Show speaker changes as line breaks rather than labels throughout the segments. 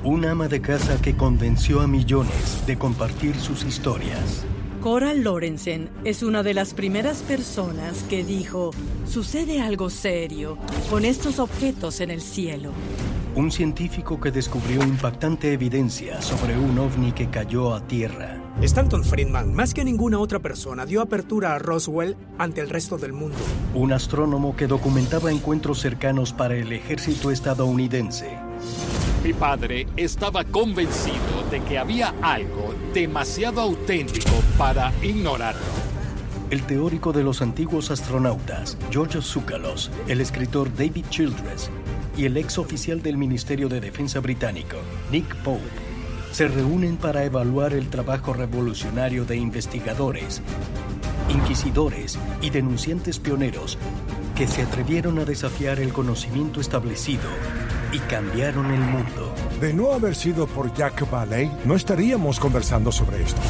Una ama de casa que convenció a millones de compartir sus historias.
Coral Lorenzen es una de las primeras personas que dijo: sucede algo serio con estos objetos en el cielo.
Un científico que descubrió impactante evidencia sobre un ovni que cayó a tierra.
Stanton Friedman, más que ninguna otra persona, dio apertura a Roswell ante el resto del mundo.
Un astrónomo que documentaba encuentros cercanos para el ejército estadounidense.
Mi padre estaba convencido de que había algo demasiado auténtico para ignorarlo.
El teórico de los antiguos astronautas, George Tsoukalos, el escritor David Childress y el ex oficial del Ministerio de Defensa británico, Nick Pope, se reúnen para evaluar el trabajo revolucionario de investigadores, inquisidores y denunciantes pioneros que se atrevieron a desafiar el conocimiento establecido y cambiaron el mundo.
De no haber sido por Jack Valley, no estaríamos conversando sobre esto.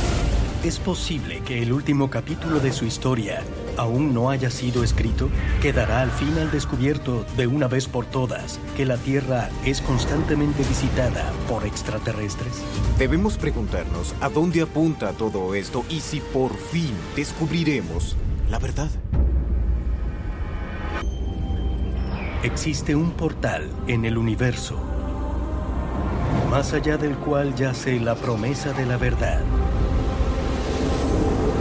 ¿Es posible que el último capítulo de su historia aún no haya sido escrito? ¿Quedará al fin al descubierto de una vez por todas que la Tierra es constantemente visitada por extraterrestres?
Debemos preguntarnos a dónde apunta todo esto y si por fin descubriremos la verdad.
Existe un portal en el universo, más allá del cual yace la promesa de la verdad.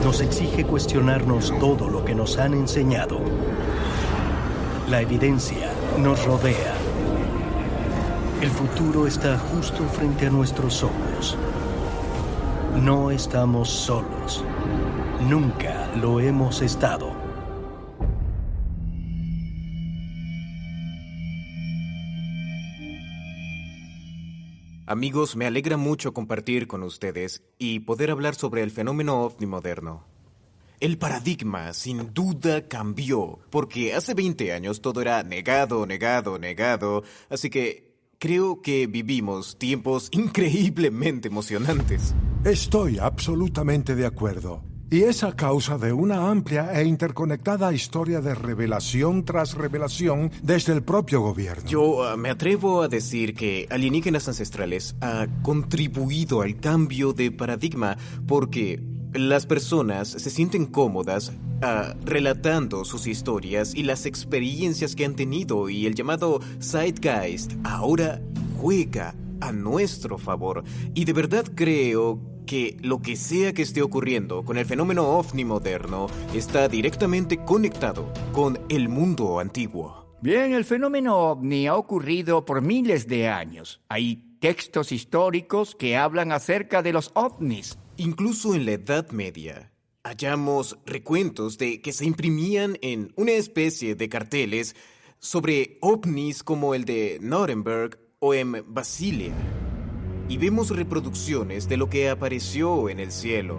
Nos exige cuestionarnos todo lo que nos han enseñado. La evidencia nos rodea. El futuro está justo frente a nuestros ojos. No estamos solos. Nunca lo hemos estado.
Amigos, me alegra mucho compartir con ustedes y poder hablar sobre el fenómeno ovni moderno. El paradigma, sin duda, cambió, porque hace 20 años todo era negado, así que creo que vivimos tiempos increíblemente emocionantes.
Estoy absolutamente de acuerdo. Y es a causa de una amplia e interconectada historia de revelación tras revelación desde el propio gobierno.
Yo me atrevo a decir que Alienígenas Ancestrales ha contribuido al cambio de paradigma porque las personas se sienten cómodas relatando sus historias y las experiencias que han tenido, y el llamado Zeitgeist ahora juega a nuestro favor. Y de verdad creo que lo que sea que esté ocurriendo con el fenómeno ovni moderno está directamente conectado con el mundo antiguo.
Bien, el fenómeno ovni ha ocurrido por miles de años. Hay textos históricos que hablan acerca de los ovnis.
Incluso en la Edad Media, hallamos recuentos de que se imprimían en una especie de carteles sobre ovnis como el de Nuremberg o en Basilea. Y vemos reproducciones de lo que apareció en el cielo.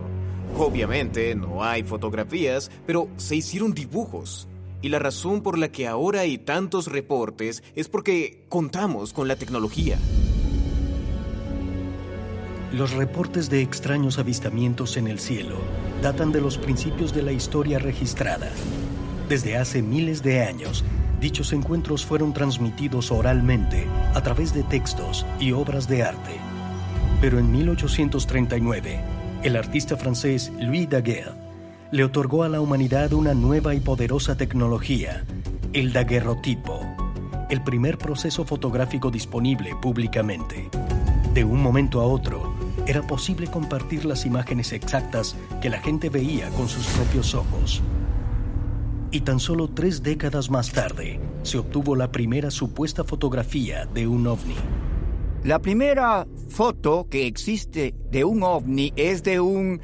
Obviamente no hay fotografías, pero se hicieron dibujos. Y la razón por la que ahora hay tantos reportes es porque contamos con la tecnología.
Los reportes de extraños avistamientos en el cielo datan de los principios de la historia registrada. Desde hace miles de años, dichos encuentros fueron transmitidos oralmente a través de textos y obras de arte. Pero en 1839, el artista francés Louis Daguerre le otorgó a la humanidad una nueva y poderosa tecnología, el daguerrotipo, el primer proceso fotográfico disponible públicamente. De un momento a otro, era posible compartir las imágenes exactas que la gente veía con sus propios ojos. Y tan solo 3 décadas más tarde, se obtuvo la primera supuesta fotografía de un ovni.
La primera foto que existe de un ovni es de un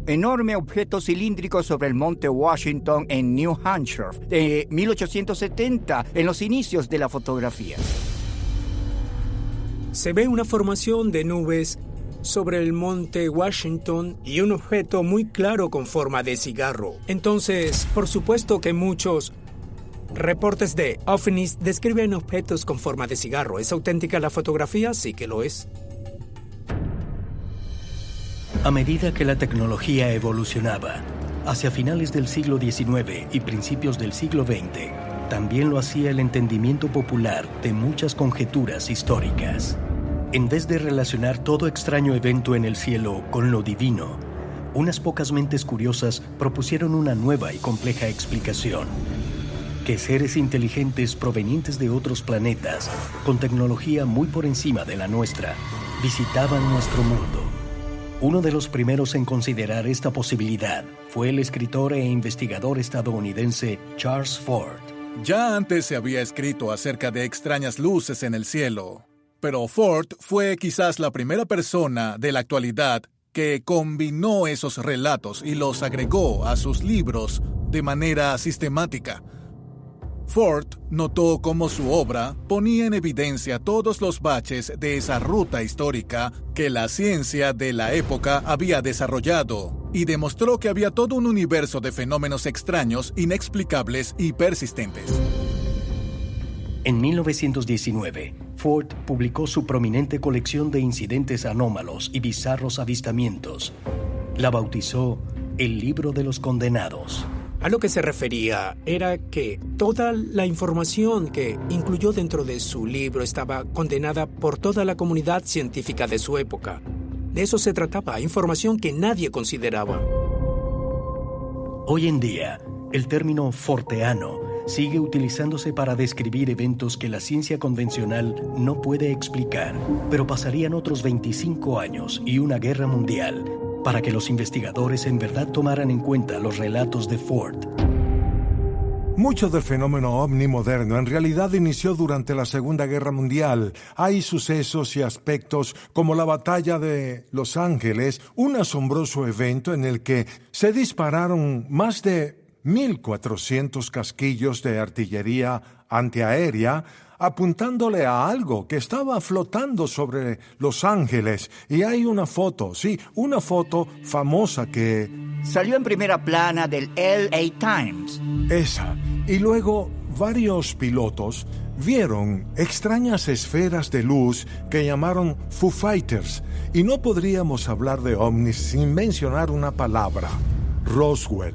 enorme objeto cilíndrico sobre el monte Washington en New Hampshire, de 1870, en los inicios de la fotografía.
Se ve una formación de nubes sobre el monte Washington y un objeto muy claro con forma de cigarro. Entonces, por supuesto que muchos reportes de ovnis describen objetos con forma de cigarro. ¿Es auténtica la fotografía? Sí que lo es.
A medida que la tecnología evolucionaba, hacia finales del siglo XIX y principios del siglo XX, también lo hacía el entendimiento popular de muchas conjeturas históricas. En vez de relacionar todo extraño evento en el cielo con lo divino, unas pocas mentes curiosas propusieron una nueva y compleja explicación: que seres inteligentes provenientes de otros planetas, con tecnología muy por encima de la nuestra, visitaban nuestro mundo. Uno de los primeros en considerar esta posibilidad fue el escritor e investigador estadounidense Charles Fort.
Ya antes se había escrito acerca de extrañas luces en el cielo, pero Fort fue quizás la primera persona de la actualidad que combinó esos relatos y los agregó a sus libros de manera sistemática. Fort notó cómo su obra ponía en evidencia todos los baches de esa ruta histórica que la ciencia de la época había desarrollado y demostró que había todo un universo de fenómenos extraños, inexplicables y persistentes.
En 1919, Fort publicó su prominente colección de incidentes anómalos y bizarros avistamientos. La bautizó El Libro de los Condenados.
A lo que se refería era que toda la información que incluyó dentro de su libro estaba condenada por toda la comunidad científica de su época. De eso se trataba, información que nadie consideraba.
Hoy en día, el término forteano sigue utilizándose para describir eventos que la ciencia convencional no puede explicar, pero pasarían otros 25 años y una guerra mundial para que los investigadores en verdad tomaran en cuenta los relatos de Fort.
Mucho del fenómeno ovni moderno en realidad inició durante la Segunda Guerra Mundial. Hay sucesos y aspectos como la batalla de Los Ángeles, un asombroso evento en el que se dispararon más de 1.400 casquillos de artillería antiaérea apuntándole a algo que estaba flotando sobre Los Ángeles. Y hay una foto, una foto famosa que
salió en primera plana del LA Times.
Esa. Y luego varios pilotos vieron extrañas esferas de luz que llamaron Foo Fighters. Y no podríamos hablar de ovnis sin mencionar una palabra: Roswell.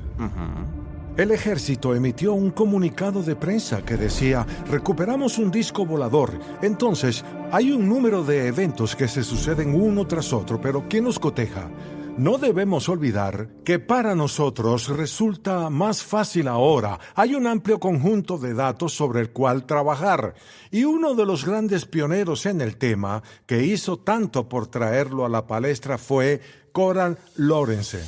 El ejército emitió un comunicado de prensa que decía: recuperamos un disco volador. Entonces, hay un número de eventos que se suceden uno tras otro, pero ¿quién los coteja? No debemos olvidar que para nosotros resulta más fácil ahora. Hay un amplio conjunto de datos sobre el cual trabajar. Y uno de los grandes pioneros en el tema, que hizo tanto por traerlo a la palestra, fue Coral Lorenzen.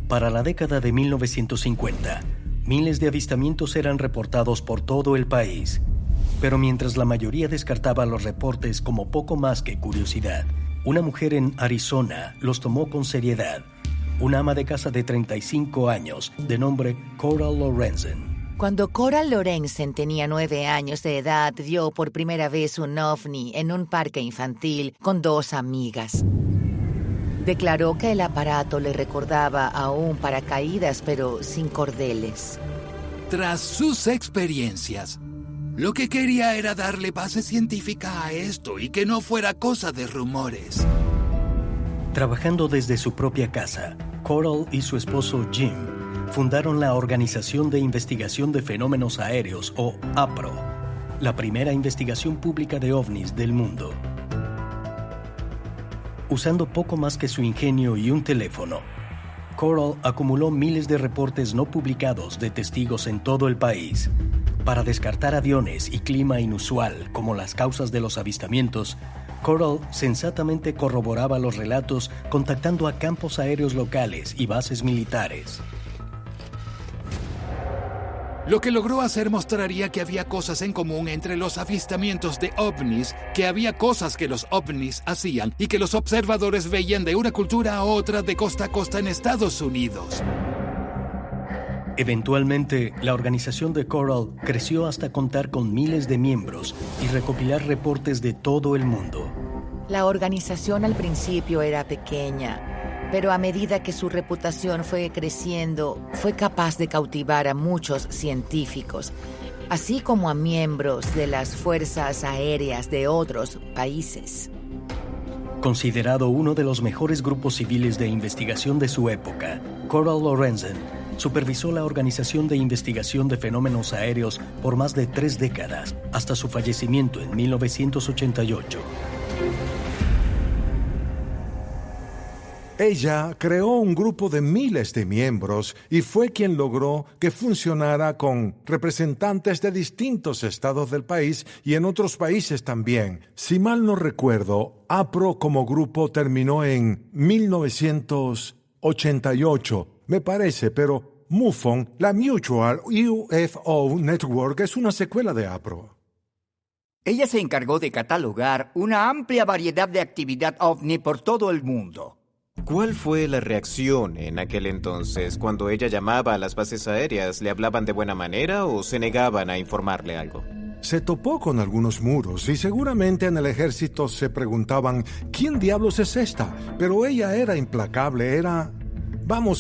Para la década de 1950, miles de avistamientos eran reportados por todo el país. Pero mientras la mayoría descartaba los reportes como poco más que curiosidad, una mujer en Arizona los tomó con seriedad. Una ama de casa de 35 años, de nombre Coral Lorenzen.
Cuando Coral Lorenzen tenía 9 años de edad, vio por primera vez un ovni en un parque infantil con 2 amigas. Declaró que el aparato le recordaba a un paracaídas, pero sin cordeles.
Tras sus experiencias, lo que quería era darle base científica a esto y que no fuera cosa de rumores.
Trabajando desde su propia casa, Coral y su esposo Jim fundaron la Organización de Investigación de Fenómenos Aéreos, o APRO, la primera investigación pública de ovnis del mundo. Usando poco más que su ingenio y un teléfono, Coral acumuló miles de reportes no publicados de testigos en todo el país. Para descartar aviones y clima inusual como las causas de los avistamientos, Coral sensatamente corroboraba los relatos contactando a campos aéreos locales y bases militares.
Lo que logró hacer mostraría que había cosas en común entre los avistamientos de ovnis, que había cosas que los ovnis hacían y que los observadores veían de una cultura a otra de costa a costa en Estados Unidos.
Eventualmente, la organización de Coral creció hasta contar con miles de miembros y recopilar reportes de todo el mundo.
La organización al principio era pequeña, pero a medida que su reputación fue creciendo, fue capaz de cautivar a muchos científicos, así como a miembros de las fuerzas aéreas de otros países.
Considerado uno de los mejores grupos civiles de investigación de su época, Coral Lorenzen supervisó la Organización de Investigación de Fenómenos Aéreos por más de 3 décadas, hasta su fallecimiento en 1988.
Ella creó un grupo de miles de miembros y fue quien logró que funcionara con representantes de distintos estados del país y en otros países también. Si mal no recuerdo, APRO como grupo terminó en 1988, me parece, pero MUFON, la Mutual UFO Network, es una secuela de APRO.
Ella se encargó de catalogar una amplia variedad de actividad ovni por todo el mundo.
¿Cuál fue la reacción en aquel entonces? Cuando ella llamaba a las bases aéreas, ¿le hablaban de buena manera o se negaban a informarle algo?
Se topó con algunos muros y seguramente en el ejército se preguntaban ¿quién diablos es esta? Pero ella era implacable, era,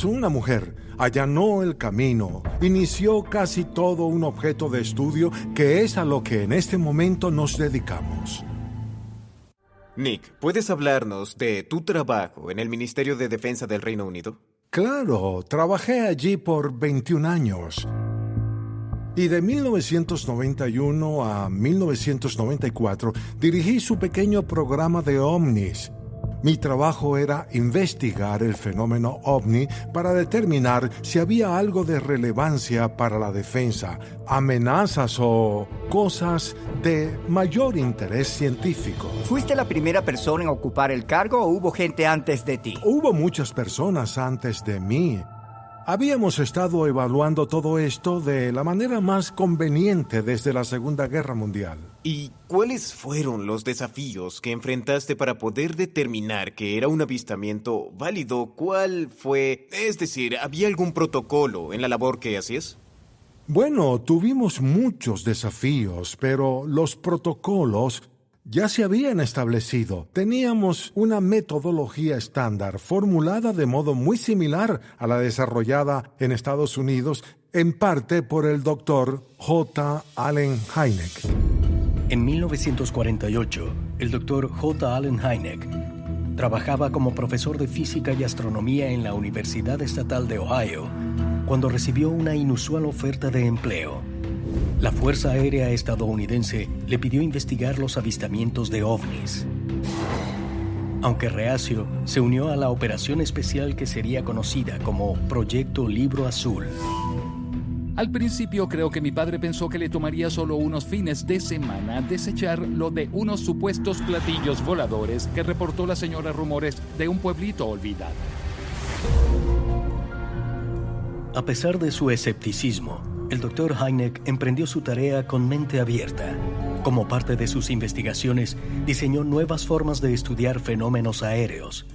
una mujer. Allanó el camino, inició casi todo un objeto de estudio que es a lo que en este momento nos dedicamos.
Nick, ¿puedes hablarnos de tu trabajo en el Ministerio de Defensa del Reino Unido?
Claro, trabajé allí por 21 años. Y de 1991 a 1994 dirigí su pequeño programa de ovnis. Mi trabajo era investigar el fenómeno ovni para determinar si había algo de relevancia para la defensa, amenazas o cosas de mayor interés científico.
¿Fuiste la primera persona en ocupar el cargo o hubo gente antes de ti?
Hubo muchas personas antes de mí. Habíamos estado evaluando todo esto de la manera más conveniente desde la Segunda Guerra Mundial.
¿Y cuáles fueron los desafíos que enfrentaste para poder determinar que era un avistamiento válido? ¿Cuál fue? Es decir, ¿había algún protocolo en la labor que hacías?
Bueno, tuvimos muchos desafíos, pero los protocolos ya se habían establecido. Teníamos una metodología estándar formulada de modo muy similar a la desarrollada en Estados Unidos, en parte por el Dr. J. Allen Hynek.
En 1948, el Dr. J. Allen Hynek trabajaba como profesor de física y astronomía en la Universidad Estatal de Ohio cuando recibió una inusual oferta de empleo. La Fuerza Aérea estadounidense le pidió investigar los avistamientos de ovnis. Aunque reacio, se unió a la operación especial que sería conocida como Proyecto Libro Azul.
Al principio creo que mi padre pensó que le tomaría solo unos fines de semana desechar lo de unos supuestos platillos voladores que reportó la señora Rumores de un pueblito olvidado.
A pesar de su escepticismo, el Dr. Hynek emprendió su tarea con mente abierta. Como parte de sus investigaciones, diseñó nuevas formas de estudiar fenómenos aéreos.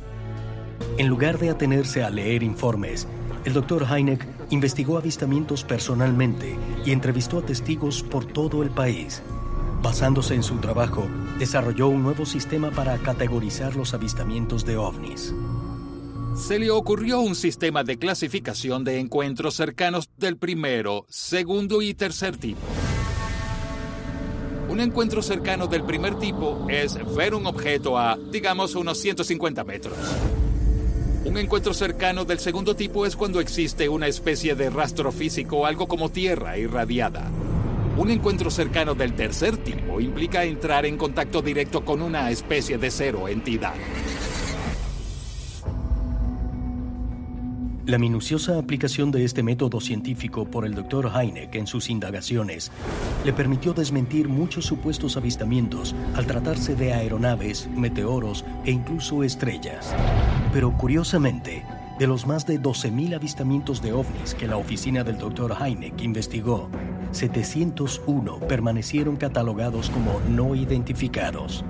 En lugar de atenerse a leer informes, el Dr. Hynek investigó avistamientos personalmente y entrevistó a testigos por todo el país. Basándose en su trabajo, desarrolló un nuevo sistema para categorizar los avistamientos de ovnis.
Se le ocurrió un sistema de clasificación de encuentros cercanos del primero, segundo y tercer tipo. Un encuentro cercano del primer tipo es ver un objeto a, digamos, unos 150 metros. Un encuentro cercano del segundo tipo es cuando existe una especie de rastro físico, algo como tierra irradiada. Un encuentro cercano del tercer tipo implica entrar en contacto directo con una especie de cero entidad.
La minuciosa aplicación de este método científico por el Dr. Hynek en sus indagaciones le permitió desmentir muchos supuestos avistamientos al tratarse de aeronaves, meteoros e incluso estrellas. Pero curiosamente, de los más de 12,000 avistamientos de ovnis que la oficina del Dr. Hynek investigó, 701 permanecieron catalogados como no identificados.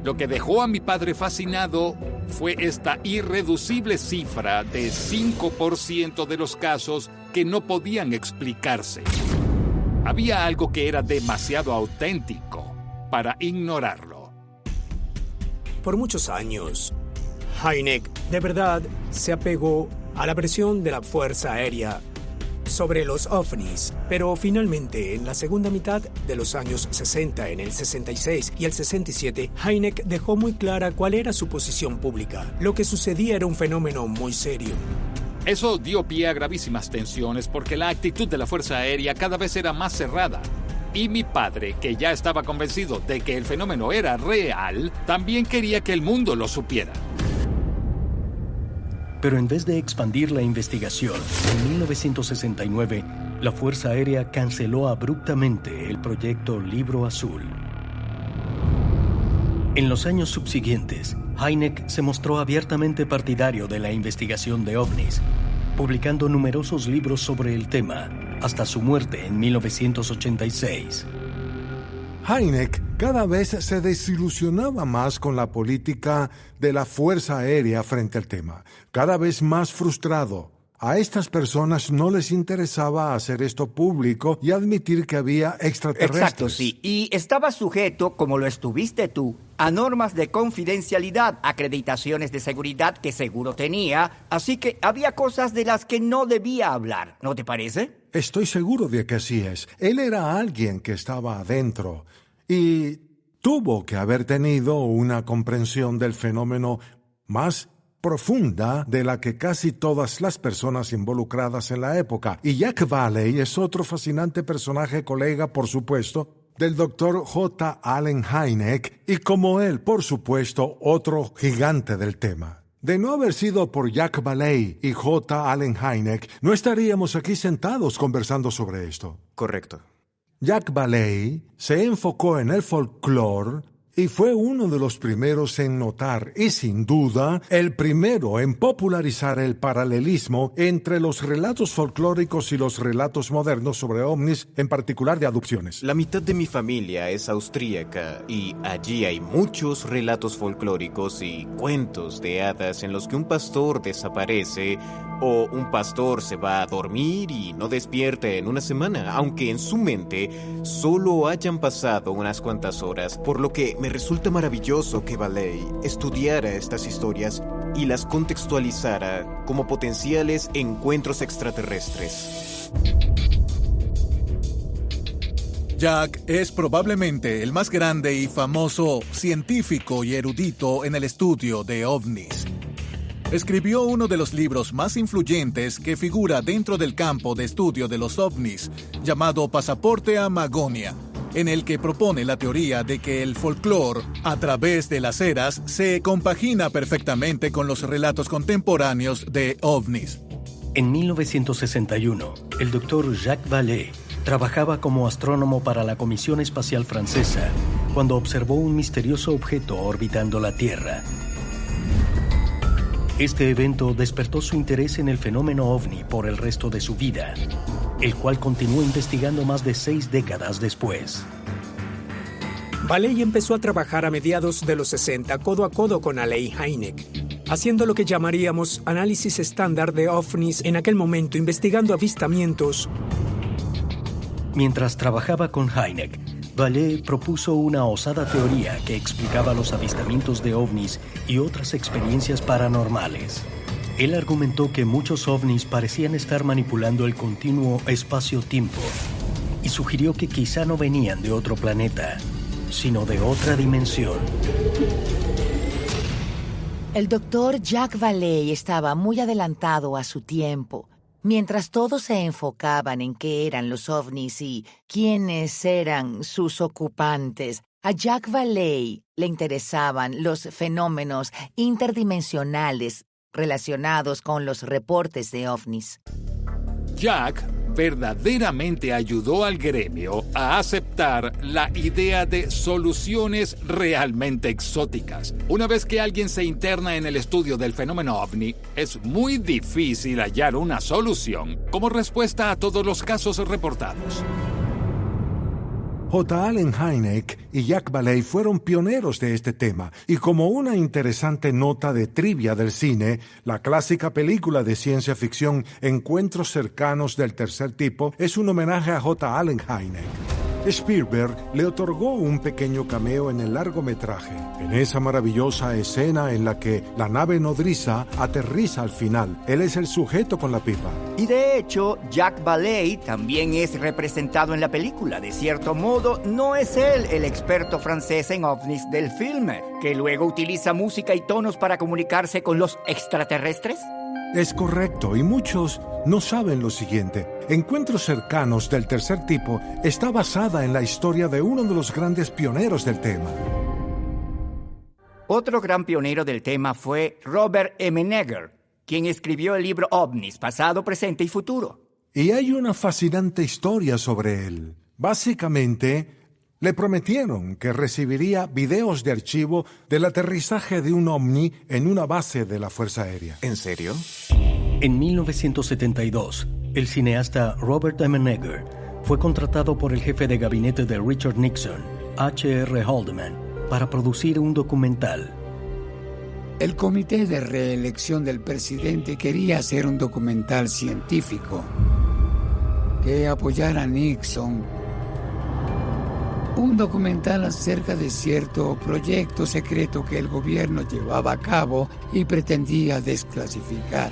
Lo que dejó a mi padre fascinado fue esta irreducible cifra de 5% de los casos que no podían explicarse. Había algo que era demasiado auténtico para ignorarlo.
Por muchos años, Hynek de verdad se apegó a la versión de la Fuerza Aérea sobre los ovnis, pero finalmente en la segunda mitad de los años 60, en el 66 y el 67, Hynek dejó muy clara cuál era su posición pública. Lo que sucedía era un fenómeno muy serio.
Eso dio pie a gravísimas tensiones porque la actitud de la Fuerza Aérea cada vez era más cerrada. Y mi padre, que ya estaba convencido de que el fenómeno era real, también quería que el mundo lo supiera.
Pero en vez de expandir la investigación, en 1969, la Fuerza Aérea canceló abruptamente el proyecto Libro Azul. En los años subsiguientes, Hynek se mostró abiertamente partidario de la investigación de ovnis, publicando numerosos libros sobre el tema, hasta su muerte en 1986.
Hynek cada vez se desilusionaba más con la política de la Fuerza Aérea frente al tema, cada vez más frustrado. A estas personas no les interesaba hacer esto público y admitir que había extraterrestres.
Exacto, sí. Y estaba sujeto, como lo estuviste tú, a normas de confidencialidad, acreditaciones de seguridad que seguro tenía, así que había cosas de las que no debía hablar, ¿no te parece?
Estoy seguro de que así es. Él era alguien que estaba adentro y tuvo que haber tenido una comprensión del fenómeno más profunda de la que casi todas las personas involucradas en la época. Y Jack Valley es otro fascinante personaje, colega, por supuesto, del Dr. J. Allen Hynek, y como él, por supuesto, otro gigante del tema. De no haber sido por Jack Valley y J. Allen Hynek, no estaríamos aquí sentados conversando sobre esto.
Correcto.
Jack Valley se enfocó en el folclore y fue uno de los primeros en notar, y sin duda, el primero en popularizar el paralelismo entre los relatos folclóricos y los relatos modernos sobre ovnis, en particular de abducciones.
La mitad de mi familia es austríaca y allí hay muchos relatos folclóricos y cuentos de hadas en los que un pastor desaparece o un pastor se va a dormir y no despierta en una semana, aunque en su mente solo hayan pasado unas cuantas horas, por lo que me resulta maravilloso que Valley estudiara estas historias y las contextualizara como potenciales encuentros extraterrestres.
Jack es probablemente el más grande y famoso científico y erudito en el estudio de ovnis. Escribió uno de los libros más influyentes que figura dentro del campo de estudio de los ovnis, llamado Pasaporte a Magonia, en el que propone la teoría de que el folclore, a través de las eras, se compagina perfectamente con los relatos contemporáneos de ovnis.
En 1961, el doctor Jacques Vallée trabajaba como astrónomo para la Comisión Espacial Francesa cuando observó un misterioso objeto orbitando la Tierra. Este evento despertó su interés en el fenómeno ovni por el resto de su vida, el cual continuó investigando más de 6 décadas después.
Vallée empezó a trabajar a mediados de los 60 codo a codo con Allen Hynek, haciendo lo que llamaríamos análisis estándar de ovnis en aquel momento, investigando avistamientos.
Mientras trabajaba con Hynek, Vallée propuso una osada teoría que explicaba los avistamientos de ovnis y otras experiencias paranormales. Él argumentó que muchos ovnis parecían estar manipulando el continuo espacio-tiempo y sugirió que quizá no venían de otro planeta, sino de otra dimensión.
El doctor Jacques Vallée estaba muy adelantado a su tiempo. Mientras todos se enfocaban en qué eran los ovnis y quiénes eran sus ocupantes, a Jacques Vallée le interesaban los fenómenos interdimensionales relacionados con los reportes de ovnis.
Jack verdaderamente ayudó al gremio a aceptar la idea de soluciones realmente exóticas. Una vez que alguien se interna en el estudio del fenómeno ovni, es muy difícil hallar una solución como respuesta a todos los casos reportados.
J. Allen Hynek y Jack Vallée fueron pioneros de este tema, y como una interesante nota de trivia del cine, la clásica película de ciencia ficción Encuentros cercanos del tercer tipo es un homenaje a J. Allen Hynek. Spielberg le otorgó un pequeño cameo en el largometraje, en esa maravillosa escena en la que la nave nodriza aterriza al final. Él es el sujeto con la pipa.
Y de hecho, Jacques Vallée también es representado en la película. De cierto modo, no es él el experto francés en ovnis del filme, que luego utiliza música y tonos para comunicarse con los extraterrestres.
Es correcto, y muchos no saben lo siguiente. Encuentros cercanos del tercer tipo está basada en la historia de uno de los grandes pioneros del tema.
Otro gran pionero del tema fue Robert M. Neger, quien escribió el libro OVNIs, pasado, presente y futuro.
Y hay una fascinante historia sobre él. Básicamente, le prometieron que recibiría videos de archivo del aterrizaje de un ovni en una base de la Fuerza Aérea.
¿En serio?
En 1972, el cineasta Robert M. Neger fue contratado por el jefe de gabinete de Richard Nixon, H.R. Haldeman, para producir un documental.
El comité de reelección del presidente quería hacer un documental científico que apoyara a Nixon. Un documental acerca de cierto proyecto secreto que el gobierno llevaba a cabo y pretendía desclasificar.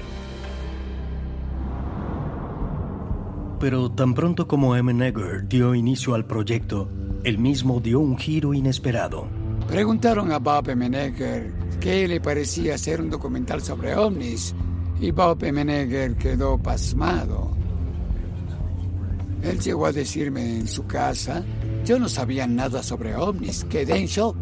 Pero tan pronto como M. Neger dio inicio al proyecto, él mismo dio un giro inesperado.
Preguntaron a Bob M. Neger qué le parecía hacer un documental sobre ovnis, y Bob M. Neger quedó pasmado. Él llegó a decirme en su casa: yo no sabía nada sobre ovnis, quedé en shock.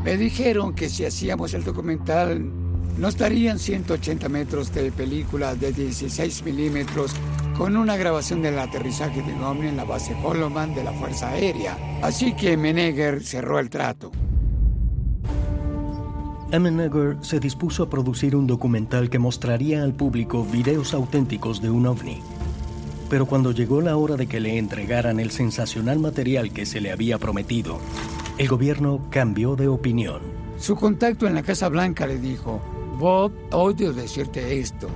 Me dijeron que si hacíamos el documental, nos darían 180 metros de película de 16 milímetros con una grabación del aterrizaje de un ovni en la base Holloman de la Fuerza Aérea. Así que M. Neger cerró el trato.
M. Neger se dispuso a producir un documental que mostraría al público videos auténticos de un ovni. Pero cuando llegó la hora de que le entregaran el sensacional material que se le había prometido, el gobierno cambió de opinión.
Su contacto en la Casa Blanca le dijo: Bob, odio decirte esto,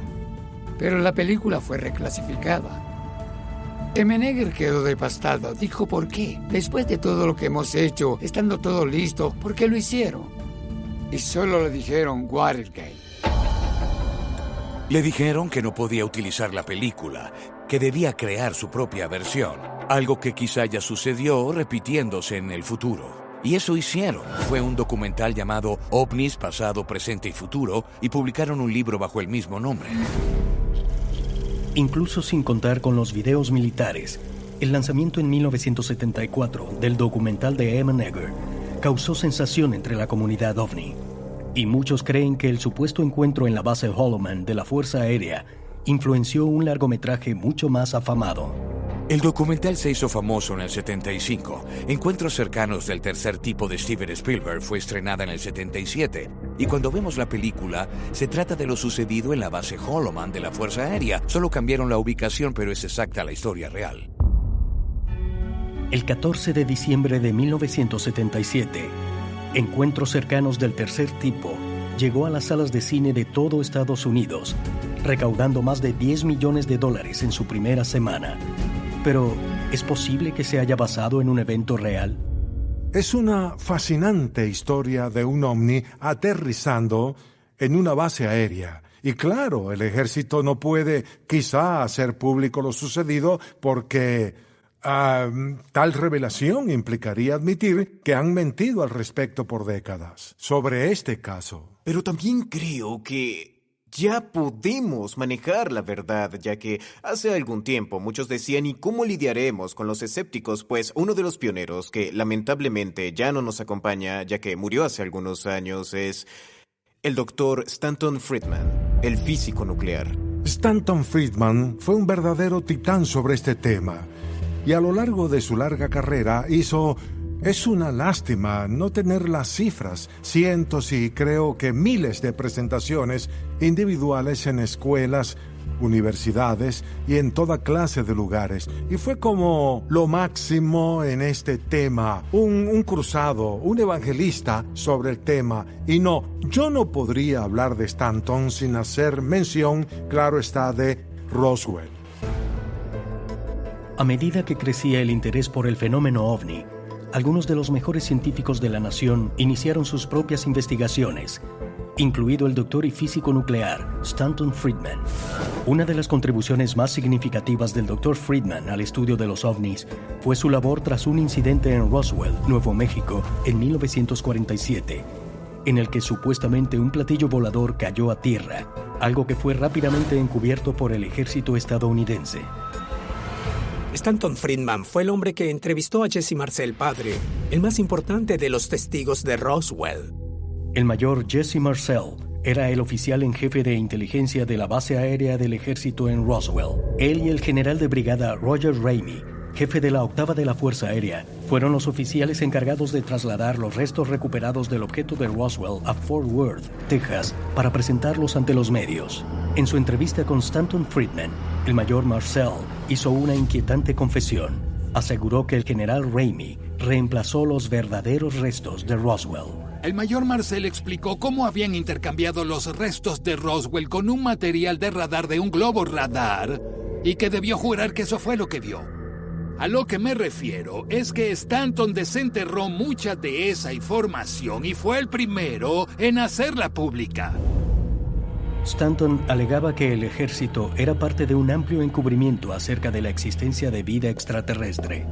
pero la película fue reclasificada. M. Neger quedó devastado. Dijo: ¿por qué? Después de todo lo que hemos hecho, estando todo listo, ¿por qué lo hicieron? Y solo le dijeron Watergate.
Le dijeron que no podía utilizar la película, que debía crear su propia versión, algo que quizá ya sucedió repitiéndose en el futuro. Y eso hicieron. Fue un documental llamado OVNIs, pasado, presente y futuro, y publicaron un libro bajo el mismo nombre.
Incluso sin contar con los videos militares, el lanzamiento en 1974 del documental de M. Neger causó sensación entre la comunidad OVNI. Y muchos creen que el supuesto encuentro en la base Holloman de la Fuerza Aérea influenció un largometraje mucho más afamado.
El documental se hizo famoso en el 75. Encuentros cercanos del tercer tipo de Steven Spielberg fue estrenada en el 77. Y cuando vemos la película, se trata de lo sucedido en la base Holloman de la Fuerza Aérea. Solo cambiaron la ubicación, pero es exacta la historia real.
El 14 de diciembre de 1977, Encuentros cercanos del tercer tipo llegó a las salas de cine de todo Estados Unidos, recaudando más de $10 millones en su primera semana. Pero, ¿es posible que se haya basado en un evento real?
Es una fascinante historia de un ovni aterrizando en una base aérea. Y claro, el ejército no puede quizá hacer público lo sucedido porque tal revelación implicaría admitir que han mentido al respecto por décadas sobre este caso.
Pero también creo que ya podemos manejar la verdad, ya que hace algún tiempo muchos decían: ¿y cómo lidiaremos con los escépticos? Pues uno de los pioneros que lamentablemente ya no nos acompaña, ya que murió hace algunos años, es el doctor Stanton Friedman, el físico nuclear.
Stanton Friedman fue un verdadero titán sobre este tema. Y a lo largo de su larga carrera es una lástima no tener las cifras, cientos y creo que miles de presentaciones individuales en escuelas, universidades y en toda clase de lugares. Y fue como lo máximo en este tema, un cruzado, un evangelista sobre el tema. Y no, yo no podría hablar de Stanton sin hacer mención, claro está, de Roswell.
A medida que crecía el interés por el fenómeno OVNI, algunos de los mejores científicos de la nación iniciaron sus propias investigaciones, incluido el doctor y físico nuclear Stanton Friedman. Una de las contribuciones más significativas del doctor Friedman al estudio de los ovnis fue su labor tras un incidente en Roswell, Nuevo México, en 1947, en el que supuestamente un platillo volador cayó a tierra algo que fue rápidamente encubierto por el ejército estadounidense.
Stanton Friedman fue el hombre que entrevistó a Jesse Marcel padre, el más importante de los testigos de Roswell.
El mayor Jesse Marcel era el oficial en jefe de inteligencia de la base aérea del ejército en Roswell. Él y el general de brigada Roger Ramey, jefe de la octava de la Fuerza Aérea, fueron los oficiales encargados de trasladar los restos recuperados del objeto de Roswell a Fort Worth, Texas, para presentarlos ante los medios. En su entrevista con Stanton Friedman, el mayor Marcel hizo una inquietante confesión. Aseguró que el general Ramey reemplazó los verdaderos restos de Roswell.
El mayor Marcel explicó cómo habían intercambiado los restos de Roswell con un material de radar de un globo radar y que debió jurar que eso fue lo que vio. A lo que me refiero es que Stanton desenterró mucha de esa información y fue el primero en hacerla pública.
Stanton alegaba que el ejército era parte de un amplio encubrimiento acerca de la existencia de vida extraterrestre.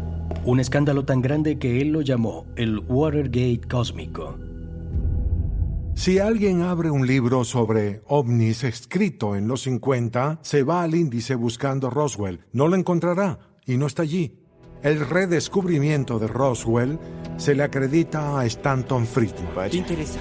Un escándalo tan grande que él lo llamó el Watergate cósmico.
Si alguien abre un libro sobre ovnis escrito en los 50, se va al índice buscando Roswell. No lo encontrará y no está allí. El redescubrimiento de Roswell se le acredita a Stanton Friedman.
Interesante.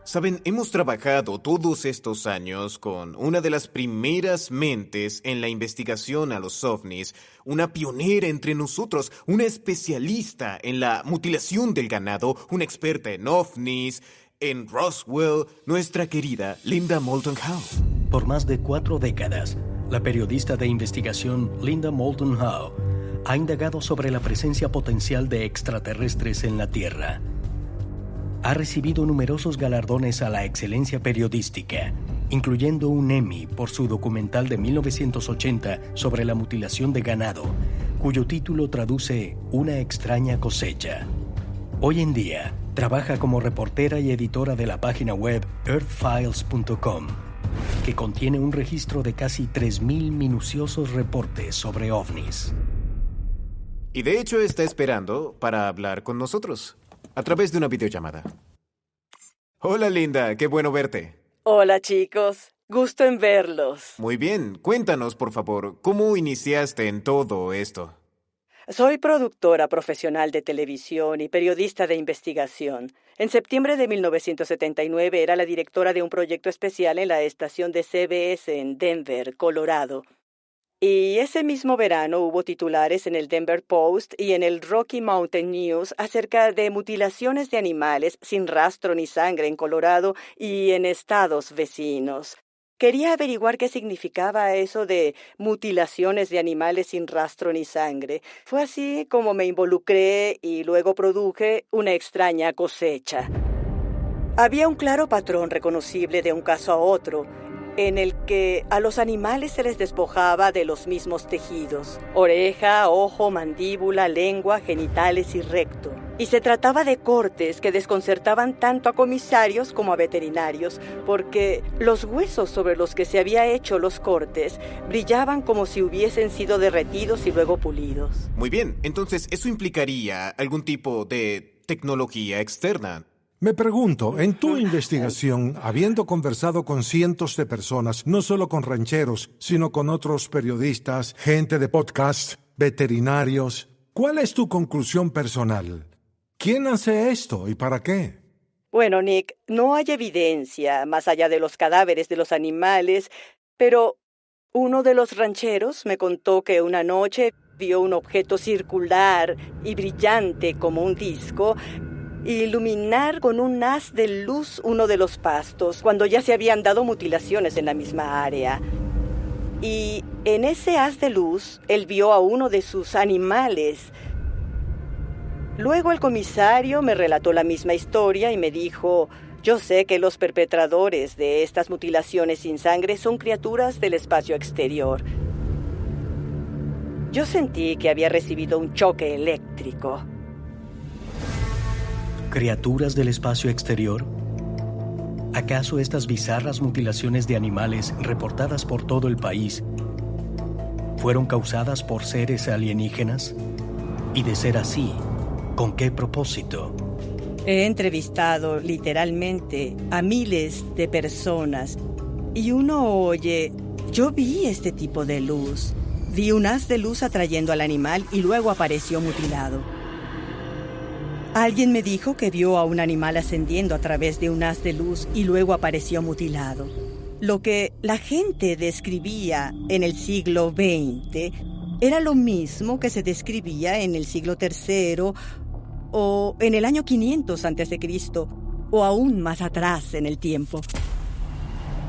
Saben, hemos trabajado todos estos años con una de las primeras mentes en la investigación a los ovnis, una pionera entre nosotros, una especialista en la mutilación del ganado, una experta en ovnis, en Roswell, nuestra querida Linda Moulton Howe.
Por más de 4 décadas, la periodista de investigación Linda Moulton Howe ha indagado sobre la presencia potencial de extraterrestres en la Tierra. Ha recibido numerosos galardones a la excelencia periodística, incluyendo un Emmy por su documental de 1980 sobre la mutilación de ganado, cuyo título traduce Una extraña cosecha. Hoy en día, trabaja como reportera y editora de la página web earthfiles.com, que contiene un registro de casi 3,000 minuciosos reportes sobre ovnis.
Y de hecho está esperando para hablar con nosotros a través de una videollamada. Hola, Linda, qué bueno verte.
Hola, chicos. Gusto en verlos.
Muy bien, cuéntanos, por favor, ¿cómo iniciaste en todo esto?
Soy productora profesional de televisión y periodista de investigación. En septiembre de 1979 era la directora de un proyecto especial en la estación de CBS en Denver, Colorado. Y ese mismo verano hubo titulares en el Denver Post y en el Rocky Mountain News acerca de mutilaciones de animales sin rastro ni sangre en Colorado y en estados vecinos. Quería averiguar qué significaba eso de mutilaciones de animales sin rastro ni sangre. Fue así como me involucré y luego produje Una extraña cosecha. Había un claro patrón reconocible de un caso a otro, en el que a los animales se les despojaba de los mismos tejidos: oreja, ojo, mandíbula, lengua, genitales y recto. Y se trataba de cortes que desconcertaban tanto a comisarios como a veterinarios, porque los huesos sobre los que se había hecho los cortes brillaban como si hubiesen sido derretidos y luego pulidos.
Muy bien, entonces eso implicaría algún tipo de tecnología externa.
Me pregunto, en tu investigación, habiendo conversado con cientos de personas, no solo con rancheros, sino con otros periodistas, gente de podcast, veterinarios, ¿cuál es tu conclusión personal? ¿Quién hace esto y para qué?
Bueno, Nick, no hay evidencia más allá de los cadáveres de los animales, pero uno de los rancheros me contó que una noche vio un objeto circular y brillante como un disco iluminar con un haz de luz uno de los pastos, cuando ya se habían dado mutilaciones en la misma área. Y en ese haz de luz, él vio a uno de sus animales. Luego el comisario me relató la misma historia y me dijo: yo sé que los perpetradores de estas mutilaciones sin sangre son criaturas del espacio exterior. Yo sentí que había recibido un choque eléctrico.
¿Criaturas del espacio exterior? ¿Acaso estas bizarras mutilaciones de animales reportadas por todo el país fueron causadas por seres alienígenas? Y de ser así, ¿con qué propósito?
He entrevistado literalmente a miles de personas Y uno oye, yo vi este tipo de luz. Vi un haz de luz atrayendo al animal y luego apareció mutilado. Alguien me dijo que vio a un animal ascendiendo a través de un haz de luz y luego apareció mutilado. Lo que la gente describía en el siglo XX era lo mismo que se describía en el siglo III o en el año 500 a.C., o aún más atrás en el tiempo.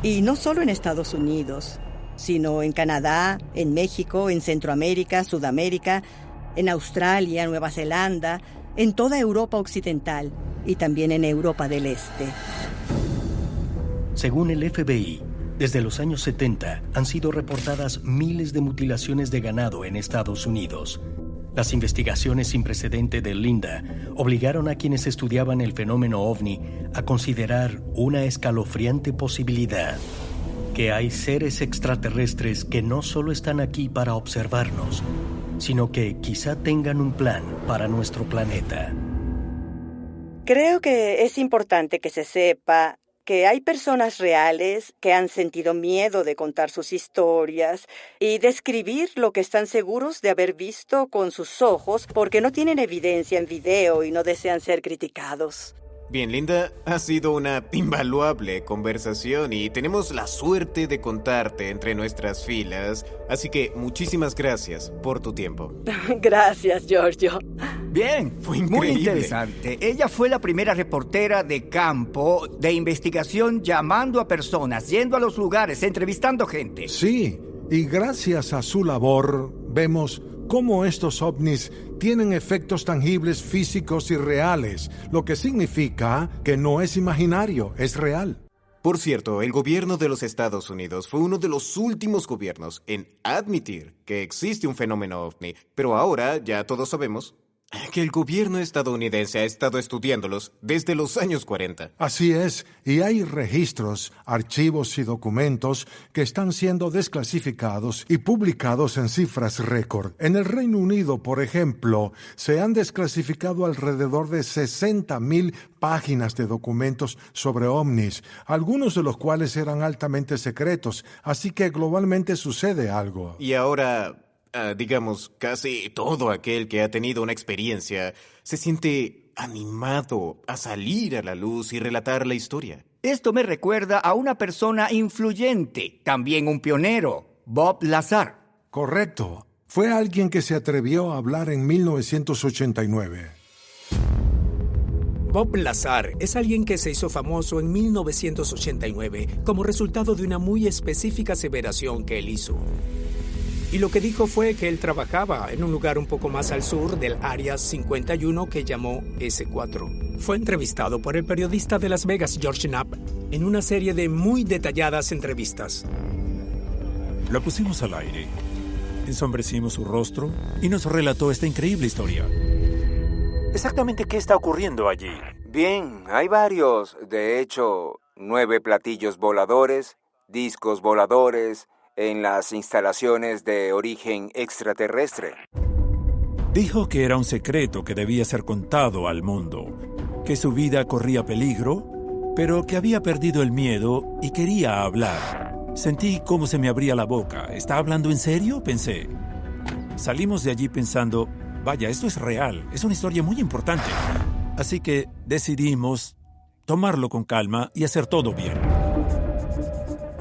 Y no solo en Estados Unidos, sino en Canadá, en México, en Centroamérica, Sudamérica, en Australia, Nueva Zelanda, en toda Europa occidental y también en Europa del Este.
Según el FBI, desde los años 70 han sido reportadas miles de mutilaciones de ganado en Estados Unidos. Las investigaciones sin precedente de Linda obligaron a quienes estudiaban el fenómeno OVNI a considerar una escalofriante posibilidad: que hay seres extraterrestres que no solo están aquí para observarnos, sino que quizá tengan un plan para nuestro planeta.
Creo que es importante que se sepa que hay personas reales que han sentido miedo de contar sus historias y describir lo que están seguros de haber visto con sus ojos porque no tienen evidencia en video y no desean ser criticados.
Bien, Linda, ha sido una invaluable conversación y tenemos la suerte de contarte entre nuestras filas, así que muchísimas gracias por tu tiempo.
Gracias, Giorgio.
Bien,
fue increíble.
Muy interesante. Ella fue la primera reportera de campo de investigación llamando a personas, yendo a los lugares, entrevistando gente.
Sí, y gracias a su labor vemos cómo estos ovnis tienen efectos tangibles, físicos y reales, lo que significa que no es imaginario, es real.
Por cierto, el gobierno de los Estados Unidos fue uno de los últimos gobiernos en admitir que existe un fenómeno ovni, pero ahora ya todos sabemos que el gobierno estadounidense ha estado estudiándolos desde los años 40.
Así es, y hay registros, archivos y documentos que están siendo desclasificados y publicados en cifras récord. En el Reino Unido, por ejemplo, se han desclasificado alrededor de 60,000 páginas de documentos sobre ovnis, algunos de los cuales eran altamente secretos, así que globalmente sucede algo.
Y ahora, digamos, casi todo aquel que ha tenido una experiencia se siente animado a salir a la luz y relatar la historia.
Esto me recuerda a una persona influyente, también un pionero, Bob Lazar.
Correcto. Fue alguien que se atrevió a hablar en 1989.
Bob Lazar es alguien que se hizo famoso en 1989 como resultado de una muy específica aseveración que él hizo. Y lo que dijo fue que él trabajaba en un lugar un poco más al sur del Área 51 que llamó S4. Fue entrevistado por el periodista de Las Vegas, George Knapp, en una serie de muy detalladas entrevistas.
Lo pusimos al aire, ensombrecimos su rostro y nos relató esta increíble historia.
¿Exactamente qué está ocurriendo allí? Bien, hay varios. De hecho, 9 platillos voladores, discos voladores en las instalaciones de origen extraterrestre.
Dijo que era un secreto que debía ser contado al mundo, que su vida corría peligro, pero que había perdido el miedo y quería hablar. Sentí cómo se me abría la boca. ¿Está hablando en serio?, pensé. Salimos de allí pensando, vaya, esto es real, es una historia muy importante. Así que decidimos tomarlo con calma y hacer todo bien.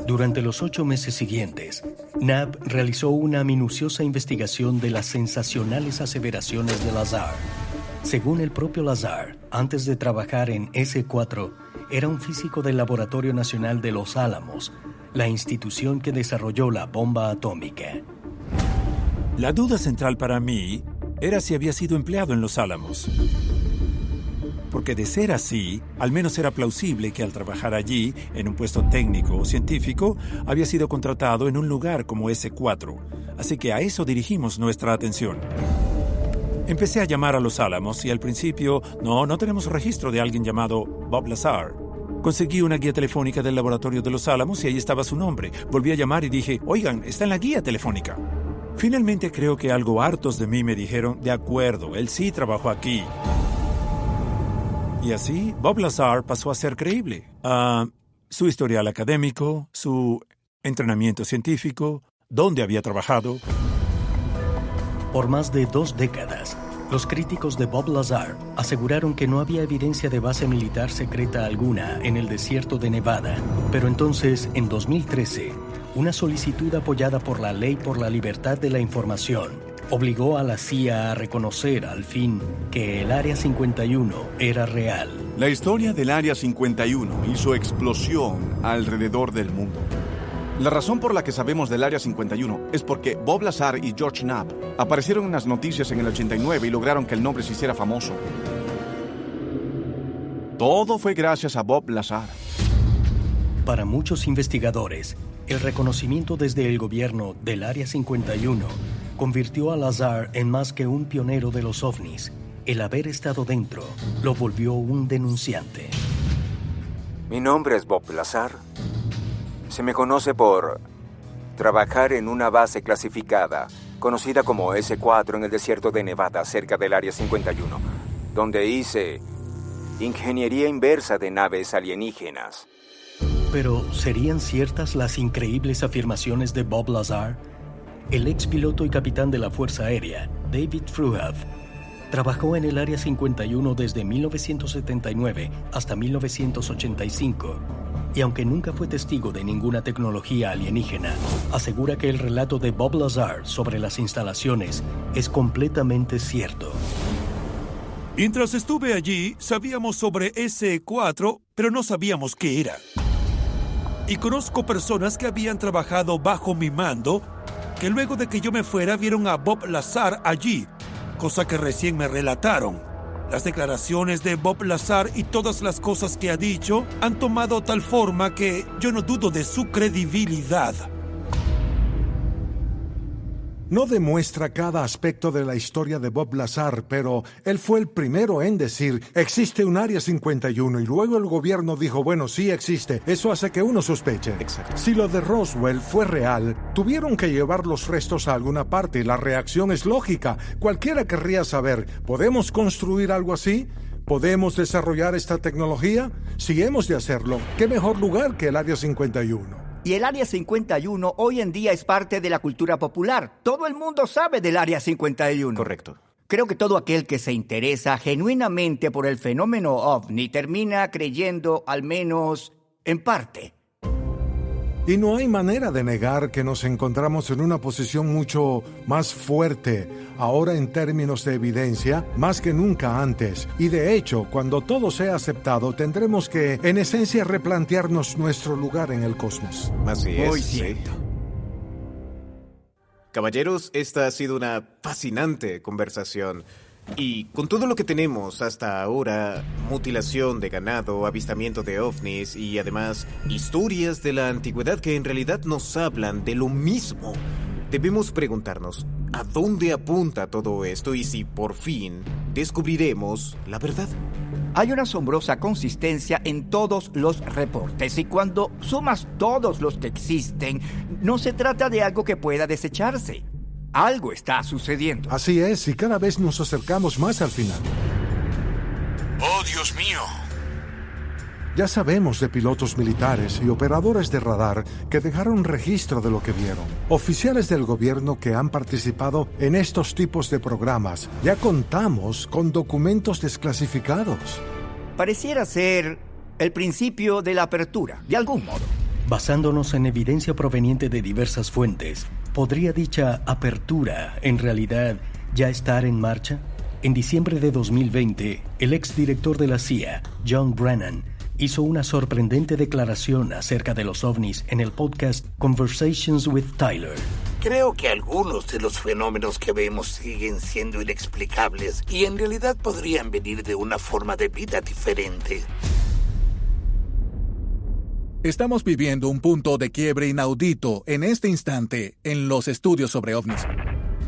Durante los 8 meses siguientes, Knapp realizó una minuciosa investigación de las sensacionales aseveraciones de Lazar. Según el propio Lazar, antes de trabajar en S4, era un físico del Laboratorio Nacional de Los Álamos, la institución que desarrolló la bomba atómica.
La duda central para mí era si había sido empleado en Los Álamos. Porque de ser así, al menos era plausible que al trabajar allí, en un puesto técnico o científico, había sido contratado en un lugar como S4. Así que a eso dirigimos nuestra atención. Empecé a llamar a Los Álamos y al principio no tenemos registro de alguien llamado Bob Lazar. Conseguí una guía telefónica del laboratorio de Los Álamos y ahí estaba su nombre. Volví a llamar y dije, oigan, está en la guía telefónica. Finalmente creo que algo hartos de mí me dijeron, de acuerdo, él sí trabajó aquí. Y así, Bob Lazar pasó a ser creíble. su historial académico, su entrenamiento científico, dónde había trabajado.
Por más de 2 décadas, los críticos de Bob Lazar aseguraron que no había evidencia de base militar secreta alguna en el desierto de Nevada. Pero entonces, en 2013, una solicitud apoyada por la Ley por la Libertad de la Información obligó a la CIA a reconocer al fin que el Área 51 era real.
La historia del Área 51 hizo explosión alrededor del mundo. La razón por la que sabemos del Área 51 es porque Bob Lazar y George Knapp aparecieron en las noticias en el 89 y lograron que el nombre se hiciera famoso. Todo fue gracias a Bob Lazar.
Para muchos investigadores, el reconocimiento desde el gobierno del Área 51 convirtió a Lazar en más que un pionero de los ovnis. El haber estado dentro lo volvió un denunciante.
Mi nombre es Bob Lazar. Se me conoce por trabajar en una base clasificada, conocida como S4 en el desierto de Nevada, cerca del Área 51, donde hice ingeniería inversa de naves alienígenas.
Pero, ¿serían ciertas las increíbles afirmaciones de Bob Lazar? El ex piloto y capitán de la Fuerza Aérea, David Fruehauf, trabajó en el Área 51 desde 1979 hasta 1985. Y aunque nunca fue testigo de ninguna tecnología alienígena, asegura que el relato de Bob Lazar sobre las instalaciones es completamente cierto.
Mientras estuve allí, sabíamos sobre S4, pero no sabíamos qué era. Y conozco personas que habían trabajado bajo mi mando, que luego de que yo me fuera vieron a Bob Lazar allí, cosa que recién me relataron. Las declaraciones de Bob Lazar y todas las cosas que ha dicho han tomado tal forma que yo no dudo de su credibilidad.
No demuestra cada aspecto de la historia de Bob Lazar, pero él fue el primero en decir, existe un Área 51, y luego el gobierno dijo, bueno, sí existe. Eso hace que uno sospeche.
Exacto.
Si lo de Roswell fue real, tuvieron que llevar los restos a alguna parte, y la reacción es lógica. Cualquiera querría saber, ¿podemos construir algo así? ¿Podemos desarrollar esta tecnología? Si hemos de hacerlo, ¿qué mejor lugar que el Área 51?
Y el Área 51 hoy en día es parte de la cultura popular. Todo el mundo sabe del Área 51.
Correcto.
Creo que todo aquel que se interesa genuinamente por el fenómeno ovni termina creyendo, al menos en parte.
Y no hay manera de negar que nos encontramos en una posición mucho más fuerte, ahora en términos de evidencia, más que nunca antes. Y de hecho, cuando todo sea aceptado, tendremos que, en esencia, replantearnos nuestro lugar en el cosmos.
Así es.
Muy cierto.
Caballeros, esta ha sido una fascinante conversación. Y con todo lo que tenemos hasta ahora, mutilación de ganado, avistamiento de ovnis y además historias de la antigüedad que en realidad nos hablan de lo mismo, debemos preguntarnos ¿a dónde apunta todo esto y si por fin descubriremos la verdad?
Hay una asombrosa consistencia en todos los reportes y cuando sumas todos los que existen, no se trata de algo que pueda desecharse. Algo está sucediendo.
Así es, y cada vez nos acercamos más al final.
¡Oh, Dios mío!
Ya sabemos de pilotos militares y operadores de radar que dejaron registro de lo que vieron. Oficiales del gobierno que han participado en estos tipos de programas. Ya contamos con documentos desclasificados.
Pareciera ser el principio de la apertura, de algún modo.
Basándonos en evidencia proveniente de diversas fuentes, ¿podría dicha apertura, en realidad, ya estar en marcha? En diciembre de 2020, el exdirector de la CIA, John Brennan, hizo una sorprendente declaración acerca de los ovnis en el podcast Conversations with Tyler.
Creo que algunos de los fenómenos que vemos siguen siendo inexplicables y en realidad podrían venir de una forma de vida diferente.
Estamos viviendo un punto de quiebre inaudito en este instante en los estudios sobre ovnis.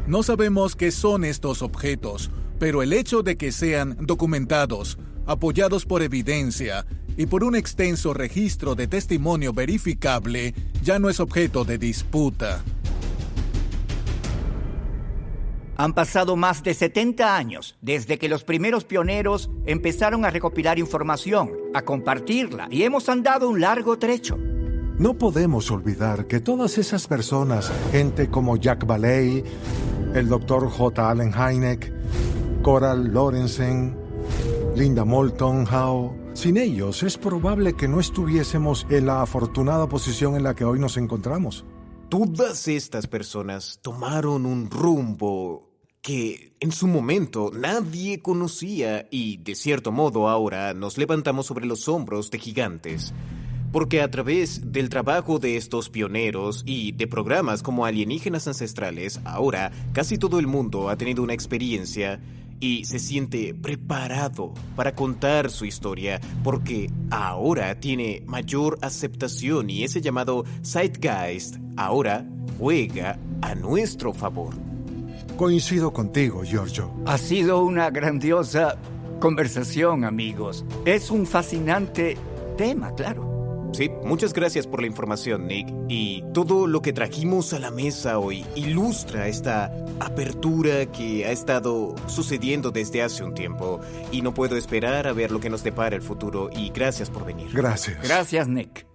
No sabemos qué son estos objetos, pero el hecho de que sean documentados, apoyados por evidencia y por un extenso registro de testimonio verificable, ya no es objeto de disputa.
Han pasado más de 70 años desde que los primeros pioneros empezaron a recopilar información, a compartirla, y hemos andado un largo trecho.
No podemos olvidar que todas esas personas, gente como Jack Vallée, el Dr. J. Allen Hynek, Coral Lorenzen, Linda Moulton Howe, sin ellos es probable que no estuviésemos en la afortunada posición en la que hoy nos encontramos.
Todas estas personas tomaron un rumbo que en su momento nadie conocía y, de cierto modo, ahora nos levantamos sobre los hombros de gigantes. Porque a través del trabajo de estos pioneros y de programas como Alienígenas Ancestrales, ahora casi todo el mundo ha tenido una experiencia y se siente preparado para contar su historia, porque ahora tiene mayor aceptación y ese llamado Zeitgeist ahora juega a nuestro favor.
Coincido contigo, Giorgio.
Ha sido una grandiosa conversación, amigos. Es un fascinante tema, claro.
Sí, muchas gracias por la información, Nick. Y todo lo que trajimos a la mesa hoy ilustra esta apertura que ha estado sucediendo desde hace un tiempo. Y no puedo esperar a ver lo que nos depara el futuro. Y gracias por venir.
Gracias.
Gracias, Nick.